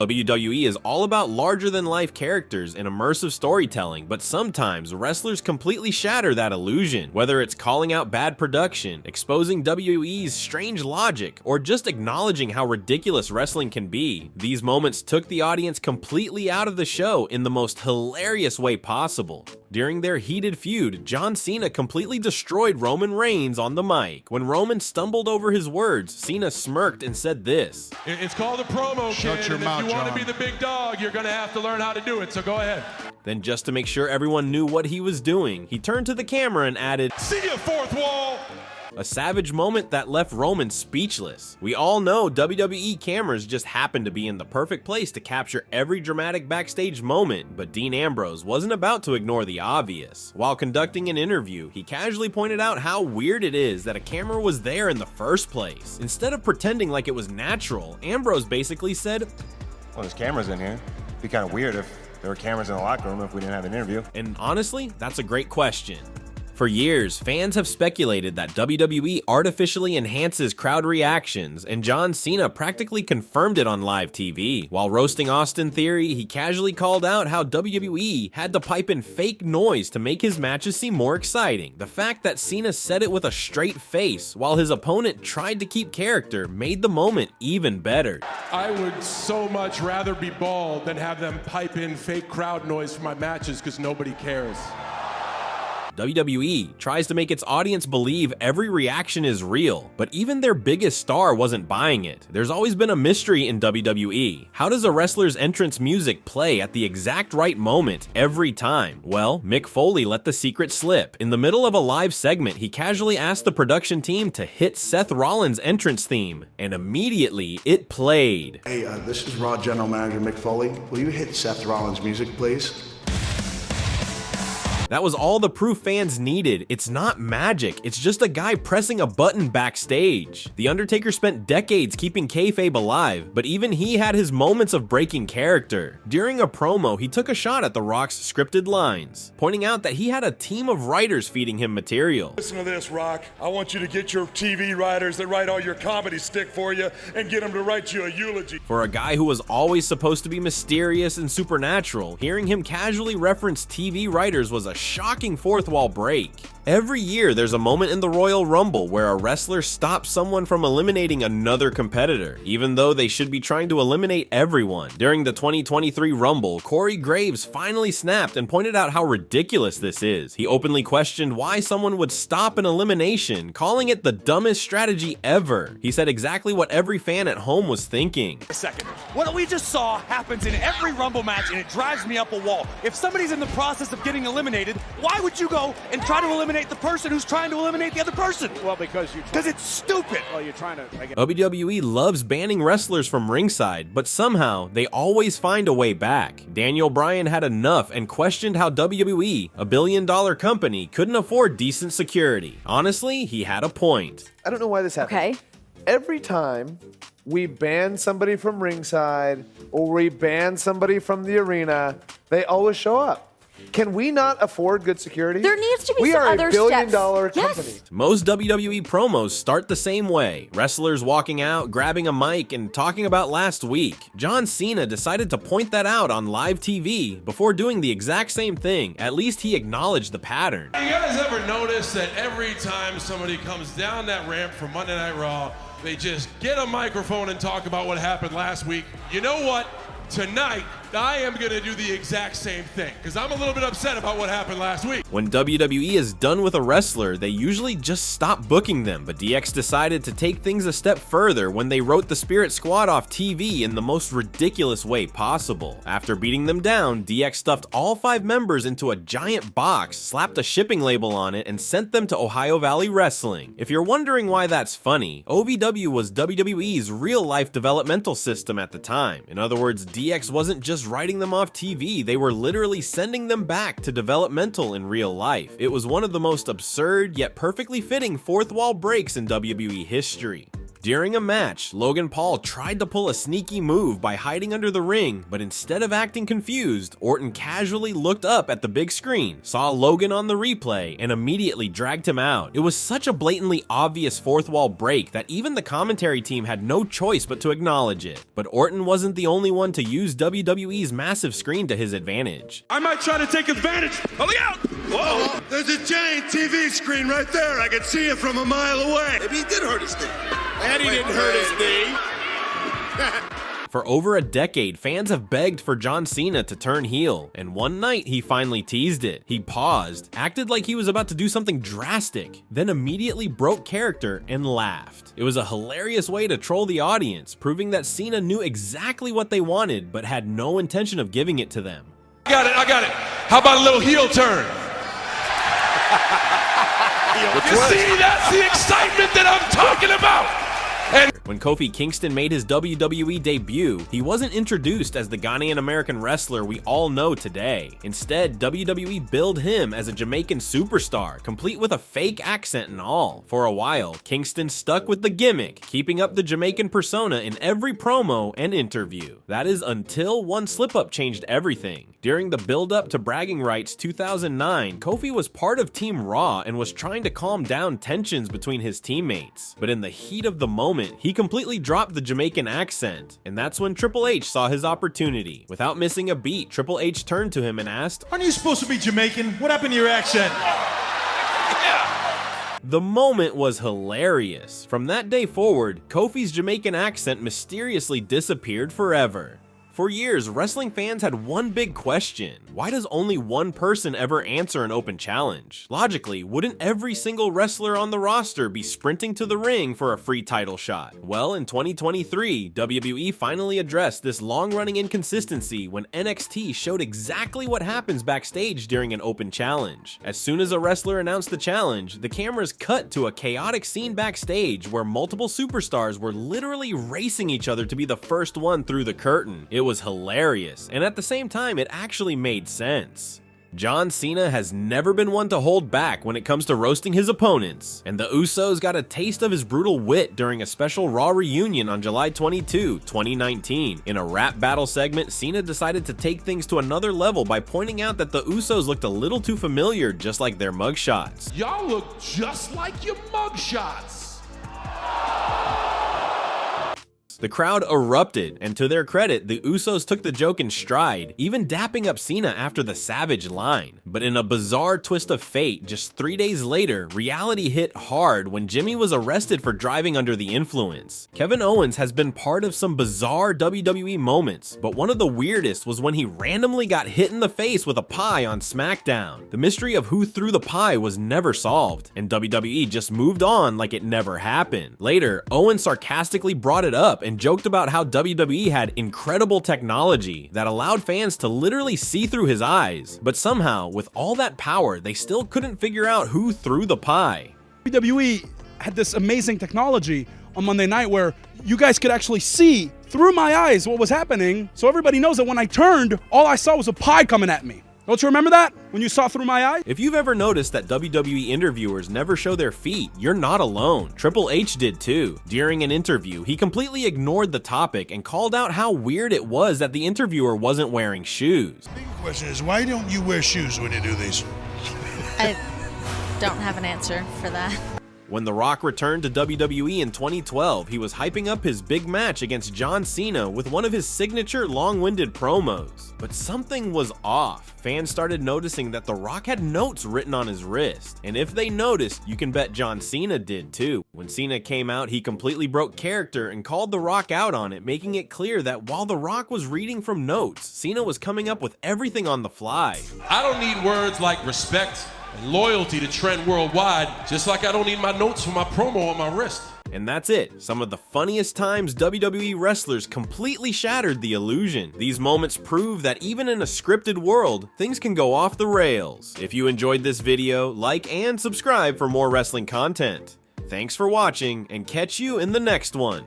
WWE is all about larger-than-life characters and immersive storytelling, but sometimes wrestlers completely shatter that illusion. Whether it's calling out bad production, exposing WWE's strange logic, or just acknowledging how ridiculous wrestling can be, these moments took the audience completely out of the show in the most hilarious way possible. During their heated feud, John Cena completely destroyed Roman Reigns on the mic. When Roman stumbled over his words, Cena smirked and said this: "It's called a promo, kid, and if you want to be the big dog, you're gonna have to learn how to do it, so go ahead." Then, just to make sure everyone knew what he was doing, he turned to the camera and added, "See ya, fourth wall!" A savage moment that left Roman speechless. We all know WWE cameras just happened to be in the perfect place to capture every dramatic backstage moment, but Dean Ambrose wasn't about to ignore the obvious. While conducting an interview, he casually pointed out how weird it is that a camera was there in the first place. Instead of pretending like it was natural, Ambrose basically said, "Well, there's cameras in here. It'd be kind of weird if there were cameras in the locker room if we didn't have an interview." And honestly, that's a great question. For years, fans have speculated that WWE artificially enhances crowd reactions, and John Cena practically confirmed it on live TV. While roasting Austin Theory, he casually called out how WWE had to pipe in fake noise to make his matches seem more exciting. The fact that Cena said it with a straight face, while his opponent tried to keep character, made the moment even better. "I would so much rather be bald than have them pipe in fake crowd noise for my matches because nobody cares." WWE tries to make its audience believe every reaction is real, but even their biggest star wasn't buying it. There's always been a mystery in WWE. How does a wrestler's entrance music play at the exact right moment every time? Well, Mick Foley let the secret slip. In the middle of a live segment, he casually asked the production team to hit Seth Rollins' entrance theme, and immediately it played. "Hey, this is Raw General Manager Mick Foley. Will you hit Seth Rollins' music, please?" That was all the proof fans needed. It's not magic, it's just a guy pressing a button backstage. The Undertaker spent decades keeping kayfabe alive, but even he had his moments of breaking character. During a promo, he took a shot at The Rock's scripted lines, pointing out that he had a team of writers feeding him material. "Listen to this, Rock. I want you to get your TV writers that write all your comedy stick for you and get them to write you a eulogy." For a guy who was always supposed to be mysterious and supernatural, hearing him casually reference TV writers was a shocking fourth wall break. Every year, there's a moment in the Royal Rumble where a wrestler stops someone from eliminating another competitor, even though they should be trying to eliminate everyone. During the 2023 Rumble, Corey Graves finally snapped and pointed out how ridiculous this is. He openly questioned why someone would stop an elimination, calling it the dumbest strategy ever. He said exactly what every fan at home was thinking. A second. What we just saw happens in every Rumble match, and it drives me up a wall. If somebody's in the process of getting eliminated, why would you go and try to eliminate the person who's trying to eliminate the other person? Well, because it's stupid. Well, you're trying to. WWE loves banning wrestlers from ringside, but somehow they always find a way back. Daniel Bryan had enough and questioned how WWE, a billion-dollar company, couldn't afford decent security. Honestly, he had a point. I don't know why this happens. Okay. Every time we ban somebody from ringside or we ban somebody from the arena, they always show up. Can we not afford good security? There needs to be we some are other a billion-dollar steps. company. Yes. Most WWE promos start the same way. Wrestlers walking out, grabbing a mic, and talking about last week. John Cena decided to point that out on live TV before doing the exact same thing. At least he acknowledged the pattern. You guys ever notice that every time somebody comes down that ramp from Monday Night Raw, they just get a microphone and talk about what happened last week? You know what? Tonight, I am going to do the exact same thing, because I'm a little bit upset about what happened last week. When WWE is done with a wrestler, they usually just stop booking them, but DX decided to take things a step further when they wrote the Spirit Squad off TV in the most ridiculous way possible. After beating them down, DX stuffed all 5 members into a giant box, slapped a shipping label on it, and sent them to Ohio Valley Wrestling. If you're wondering why that's funny, OVW was WWE's real-life developmental system at the time. In other words, DX wasn't just writing them off TV, they were literally sending them back to developmental in real life. It was one of the most absurd yet perfectly fitting fourth wall breaks in WWE history. During a match, Logan Paul tried to pull a sneaky move by hiding under the ring, but instead of acting confused, Orton casually looked up at the big screen, saw Logan on the replay, and immediately dragged him out. It was such a blatantly obvious fourth wall break that even the commentary team had no choice but to acknowledge it. But Orton wasn't the only one to use WWE's massive screen to his advantage. I might try to take advantage. Oh, look out! Whoa, there's a giant TV screen right there. I can see it from a mile away. Maybe he did hurt his knee. And he didn't hurt his knee. For over a decade, fans have begged for John Cena to turn heel, and one night he finally teased it. He paused, acted like he was about to do something drastic, then immediately broke character and laughed. It was a hilarious way to troll the audience, proving that Cena knew exactly what they wanted but had no intention of giving it to them. I got it. How about a little heel turn? You see, that's the excitement that I'm talking about. And when Kofi Kingston made his WWE debut, he wasn't introduced as the Ghanaian American wrestler we all know today. Instead, WWE billed him as a Jamaican superstar, complete with a fake accent and all. For a while, Kingston stuck with the gimmick, keeping up the Jamaican persona in every promo and interview. That is until one slip-up changed everything. During the build-up to Bragging Rights 2009, Kofi was part of Team Raw and was trying to calm down tensions between his teammates. But in the heat of the moment, he completely dropped the Jamaican accent, and that's when Triple H saw his opportunity. Without missing a beat, Triple H turned to him and asked, "Aren't you supposed to be Jamaican? What happened to your accent?" The moment was hilarious. From that day forward, Kofi's Jamaican accent mysteriously disappeared forever. For years, wrestling fans had one big question. Why does only one person ever answer an open challenge? Logically, wouldn't every single wrestler on the roster be sprinting to the ring for a free title shot? Well, in 2023, WWE finally addressed this long-running inconsistency when NXT showed exactly what happens backstage during an open challenge. As soon as a wrestler announced the challenge, the cameras cut to a chaotic scene backstage where multiple superstars were literally racing each other to be the first one through the curtain. It was hilarious, and at the same time, it actually made sense. John Cena has never been one to hold back when it comes to roasting his opponents, and the Usos got a taste of his brutal wit during a special Raw reunion on July 22, 2019. In a rap battle segment, Cena decided to take things to another level by pointing out that the Usos looked a little too familiar, just like their mugshots. y'all look just like your mugshots. The crowd erupted, and to their credit, the Usos took the joke in stride, even dapping up Cena after the Savage line. But in a bizarre twist of fate, just 3 days later, reality hit hard when Jimmy was arrested for driving under the influence. Kevin Owens has been part of some bizarre WWE moments, but one of the weirdest was when he randomly got hit in the face with a pie on SmackDown. The mystery of who threw the pie was never solved, and WWE just moved on like it never happened. Later, Owens sarcastically brought it up and joked about how WWE had incredible technology that allowed fans to literally see through his eyes. But somehow, with all that power, they still couldn't figure out who threw the pie. WWE had this amazing technology on Monday night where you guys could actually see through my eyes what was happening. So everybody knows that when I turned, all I saw was a pie coming at me. Don't you remember that? When you saw through my eye? If you've ever noticed that WWE interviewers never show their feet, you're not alone. Triple H did too. During an interview, he completely ignored the topic and called out how weird it was that the interviewer wasn't wearing shoes. The big question is, why don't you wear shoes when you do these? I don't have an answer for that. When The Rock returned to WWE in 2012, he was hyping up his big match against John Cena with one of his signature long-winded promos. But something was off. Fans started noticing that The Rock had notes written on his wrist. And if they noticed, you can bet John Cena did too. When Cena came out, he completely broke character and called The Rock out on it, making it clear that while The Rock was reading from notes, Cena was coming up with everything on the fly. I don't need words like respect and loyalty to trend worldwide, just like I don't need my notes for my promo on my wrist. And that's it. Some of the funniest times WWE wrestlers completely shattered the illusion. These moments prove that even in a scripted world, things can go off the rails. If you enjoyed this video, like and subscribe for more wrestling content. Thanks for watching, and catch you in the next one.